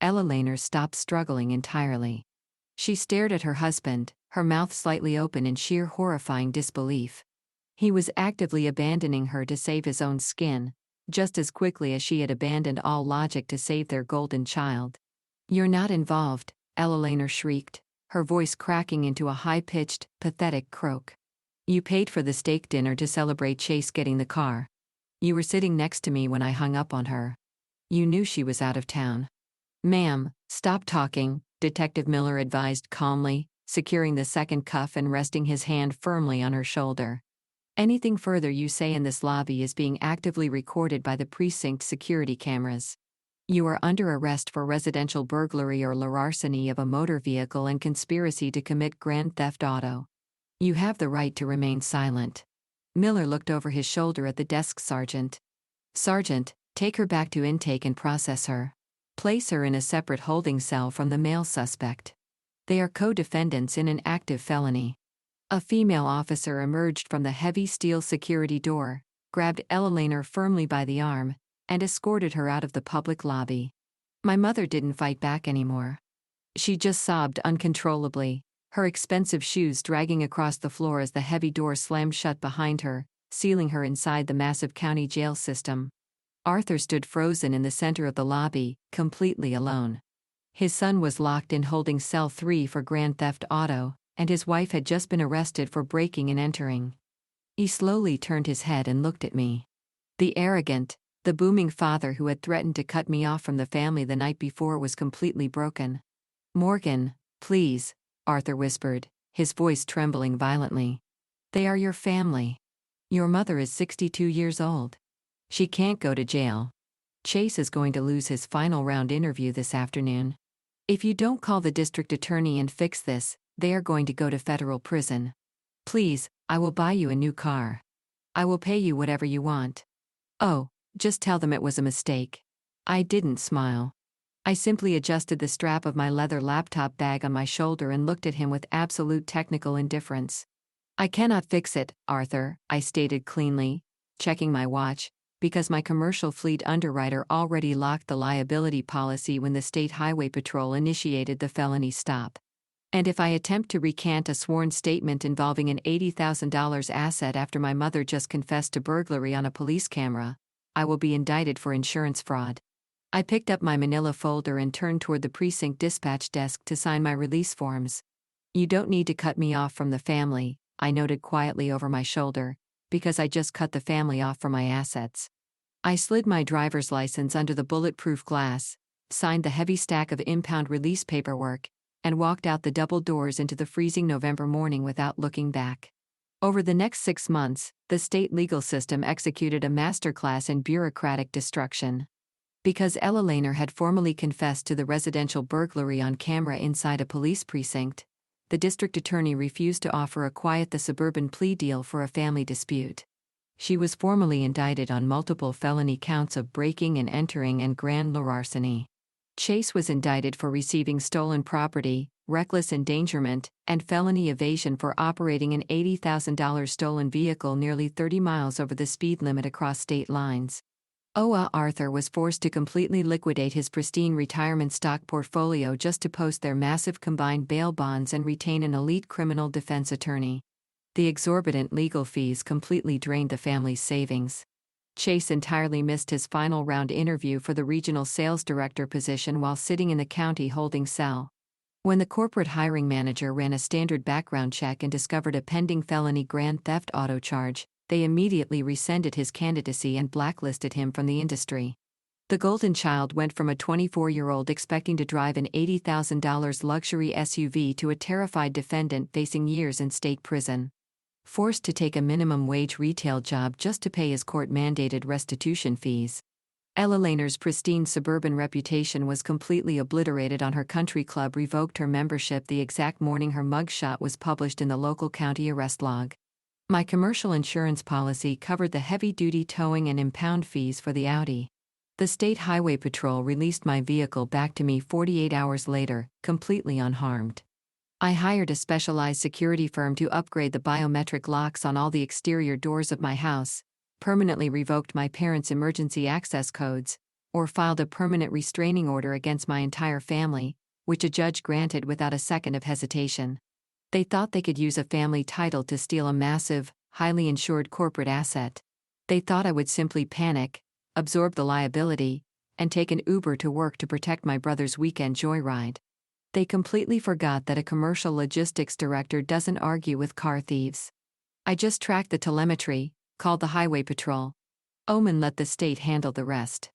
Elainer stopped struggling entirely. She stared at her husband, her mouth slightly open in sheer horrifying disbelief. He was actively abandoning her to save his own skin, just as quickly as she had abandoned all logic to save their golden child. "You're not involved," Elainer shrieked, her voice cracking into a high-pitched, pathetic croak. "You paid for the steak dinner to celebrate Chase getting the car. You were sitting next to me when I hung up on her. You knew she was out of town." "Ma'am, stop talking," Detective Miller advised calmly, securing the second cuff and resting his hand firmly on her shoulder. "Anything further you say in this lobby is being actively recorded by the precinct security cameras. You are under arrest for residential burglary or larceny of a motor vehicle and conspiracy to commit grand theft auto. You have the right to remain silent." Miller looked over his shoulder at the desk sergeant. "Sergeant, take her back to intake and process her. Place her in a separate holding cell from the male suspect. They are co-defendants in an active felony." A female officer emerged from the heavy steel security door, grabbed Elainer firmly by the arm, and escorted her out of the public lobby. My mother didn't fight back anymore. She just sobbed uncontrollably, her expensive shoes dragging across the floor as the heavy door slammed shut behind her, sealing her inside the massive county jail system. Arthur stood frozen in the center of the lobby, completely alone. His son was locked in holding cell 3 for grand theft auto, and his wife had just been arrested for breaking and entering. He slowly turned his head and looked at me. The booming father who had threatened to cut me off from the family the night before was completely broken. "Morgan, please," Arthur whispered, his voice trembling violently. "They are your family. Your mother is 62 years old. She can't go to jail. Chase is going to lose his final round interview this afternoon. If you don't call the district attorney and fix this, they are going to go to federal prison. Please, I will buy you a new car. I will pay you whatever you want. Oh, just tell them it was a mistake." I didn't smile. I simply adjusted the strap of my leather laptop bag on my shoulder and looked at him with absolute technical indifference. "I cannot fix it, Arthur," I stated cleanly, checking my watch, because my commercial fleet underwriter already locked the liability policy when the State Highway Patrol initiated the felony stop. And if I attempt to recant a sworn statement involving an $80,000 asset after my mother just confessed to burglary on a police camera, I will be indicted for insurance fraud. I picked up my manila folder and turned toward the precinct dispatch desk to sign my release forms. "You don't need to cut me off from the family," I noted quietly over my shoulder, because I just cut the family off from my assets. I slid my driver's license under the bulletproof glass, signed the heavy stack of impound release paperwork, and walked out the double doors into the freezing November morning without looking back. Over the next 6 months, the state legal system executed a masterclass in bureaucratic destruction. Because Ella Lehner had formally confessed to the residential burglary on camera inside a police precinct, the district attorney refused to offer a quiet the suburban plea deal for a family dispute. She was formally indicted on multiple felony counts of breaking and entering and grand larceny. Chase was indicted for receiving stolen property, reckless endangerment, and felony evasion for operating an $80,000 stolen vehicle nearly 30 miles over the speed limit across state lines. Oa Arthur was forced to completely liquidate his pristine retirement stock portfolio just to post their massive combined bail bonds and retain an elite criminal defense attorney. The exorbitant legal fees completely drained the family's savings. Chase entirely missed his final round interview for the regional sales director position while sitting in the county holding cell. When the corporate hiring manager ran a standard background check and discovered a pending felony grand theft auto charge, they immediately rescinded his candidacy and blacklisted him from the industry. The golden child went from a 24-year-old expecting to drive an $80,000 luxury SUV to a terrified defendant facing years in state prison. Forced to take a minimum wage retail job just to pay his court-mandated restitution fees. Ella Lehner's pristine suburban reputation was completely obliterated on her country club revoked her membership the exact morning her mugshot was published in the local county arrest log. My commercial insurance policy covered the heavy-duty towing and impound fees for the Audi. The State Highway Patrol released my vehicle back to me 48 hours later, completely unharmed. I hired a specialized security firm to upgrade the biometric locks on all the exterior doors of my house, permanently revoked my parents' emergency access codes, or filed a permanent restraining order against my entire family, which a judge granted without a second of hesitation. They thought they could use a family title to steal a massive, highly insured corporate asset. They thought I would simply panic, absorb the liability, and take an Uber to work to protect my brother's weekend joyride. They completely forgot that a commercial logistics director doesn't argue with car thieves. I just tracked the telemetry, called the highway patrol. Omen let the state handle the rest.